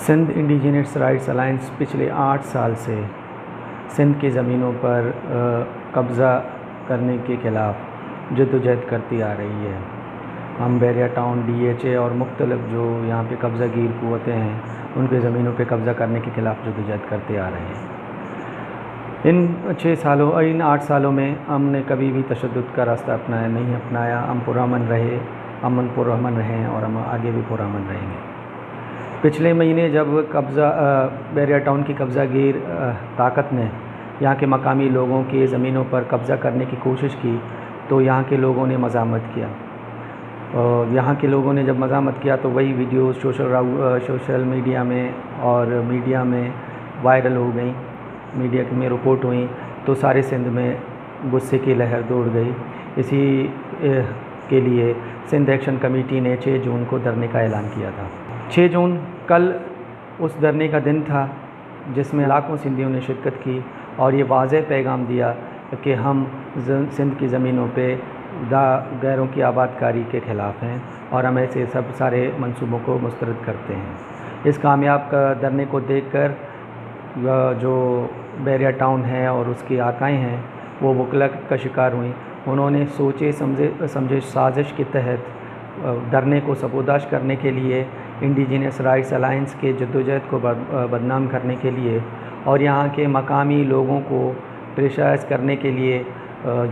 Sindh indigenous rights alliance पिछले 8 साल से सिंध की ज़मीनों पर कब्ज़ा करने के ख़िलाफ़ जद्दोजहद करती आ रही है। हम बैरिया टाउन, DHA और मुख्तलिफ़ जो यहाँ पे कब्ज़ागीर क़ुव्वतें हैं उनके ज़मीनों पे कब्ज़ा करने के ख़िलाफ़ जद्दोजहद करते आ रहे हैं। इन 8 सालों में हमने कभी भी तशद्दुद का रास्ता नहीं अपनाया। हम पुरअमन रहे, पुरअमन रहें और हम आगे भी पुरअमन रहेंगे। पिछले महीने जब बैरिया टाउन की कब्ज़ागीर ताकत ने यहाँ के मकामी लोगों की ज़मीनों पर कब्ज़ा करने की कोशिश की तो यहाँ के लोगों ने मज़ामत किया। और यहाँ के लोगों ने जब मज़ामत किया तो वही वीडियो सोशल मीडिया में और मीडिया में वायरल हो गई, मीडिया में रिपोर्ट हुई तो सारे सिंध में गुस्से की लहर दौड़ गई। इसी के लिए सिंध एक्शन कमेटी ने 6 जून को धरने का ऐलान किया था। 6 जून कल उस धरने का दिन था जिसमें लाखों सिंधियों ने शिरकत की और ये वाज़ेह पैगाम दिया कि हम सिंध की ज़मीनों पे गैरों की आबादकारी के ख़िलाफ़ हैं और हम ऐसे सब सारे मंसूबों को मुस्तरद करते हैं। इस कामयाब धरने को देखकर जो बैरिया टाउन है और उसकी आकाएँ हैं वो वकलत का शिकार हुई। उन्होंने सोचे समझे साजिश के तहत धरने को सबूदाश करने के लिए, इंडिजिनस राइट्स अलायंस के जद्दोजहद को बदनाम करने के लिए और यहाँ के मकामी लोगों को प्रेशराइज़ करने के लिए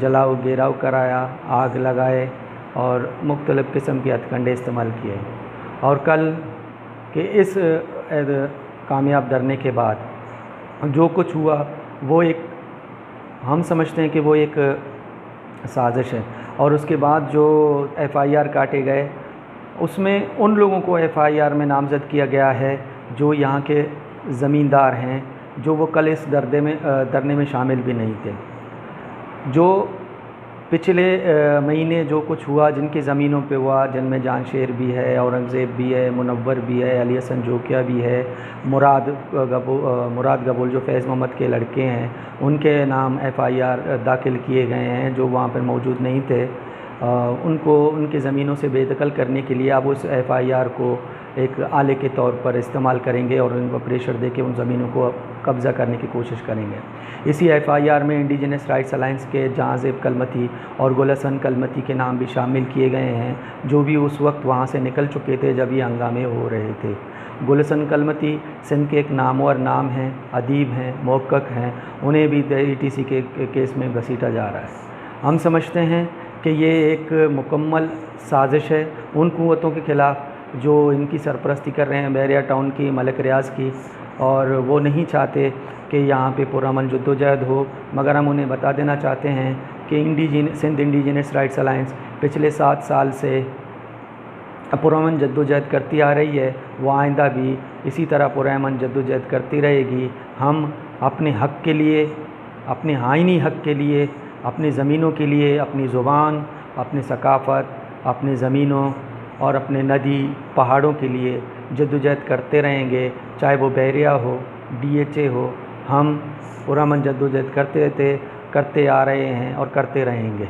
जलाओ घेराव कराया, आग लगाए और मुख्तलिफ़ किस्म के हथकंडे इस्तेमाल किए। और कल के इस कामयाब धरने के बाद जो कुछ हुआ वो हम समझते हैं कि वो एक साजिश है। और उसके बाद जो FIR काटे गए उसमें उन लोगों को FIR में नामज़द किया गया है जो यहाँ के ज़मींदार हैं, जो वो कल इस धरने में शामिल भी नहीं थे। जो पिछले महीने जो कुछ हुआ जिनकी ज़मीनों पे हुआ, जिनमें जानशेर भी है, औरंगज़ेब भी है, मुनव्वर भी है, अली हसन जोकिया भी है, मुराद गबूल जो फैज़ मोहम्मद के लड़के हैं उनके नाम FIR दाखिल किए गए हैं जो वहाँ पर मौजूद नहीं थे। उनकी ज़मीनों से बेदखल करने के लिए अब उस FIR को एक आले के तौर पर इस्तेमाल करेंगे और उनको प्रेशर देके उन ज़मीनों को कब्ज़ा करने की कोशिश करेंगे। इसी FIR में इंडिजिनस राइट्स अलायंस के जहांज़ेब कलमती और गुल हसन कलमती के नाम भी शामिल किए गए हैं जो भी उस वक्त वहाँ से निकल चुके थे जब ये हंगामे हो रहे थे। गुल हसन कलमती सिंध के एक नामवर नाम हैं, अदीब हैं, मुहक्किक हैं, उन्हें भी ETC के केस में घसीटा जा रहा है। हम समझते हैं कि ये एक मुकम्मल साजिश है उन क़ुव्वतों के ख़िलाफ़ जो इनकी सरपरस्ती कर रहे हैं बैरिया टाउन की, मलिक रियाज़ की, और वो नहीं चाहते कि यहाँ पे पुरअमन जद्दोजहद हो। मगर हम उन्हें बता देना चाहते हैं कि सिंध इंडिजिनस राइट्स अलायंस पिछले 7 साल से पुरअमन जद्दोजहद करती आ रही है। वो आइंदा भी इसी तरह पुरअमन जद्दोजहद करती रहेगी। हम अपने हक़ के लिए, अपने आइनी हक़ के लिए, अपनी ज़मीनों के लिए, अपनी ज़ुबान, अपनी सकाफ़त, अपनी ज़मीनों और अपने नदी पहाड़ों के लिए जद्दोजहद करते रहेंगे, चाहे वो बैरिया हो, DHA हो। हम पुरअमन जद्दोजहद करते आ रहे हैं और करते रहेंगे।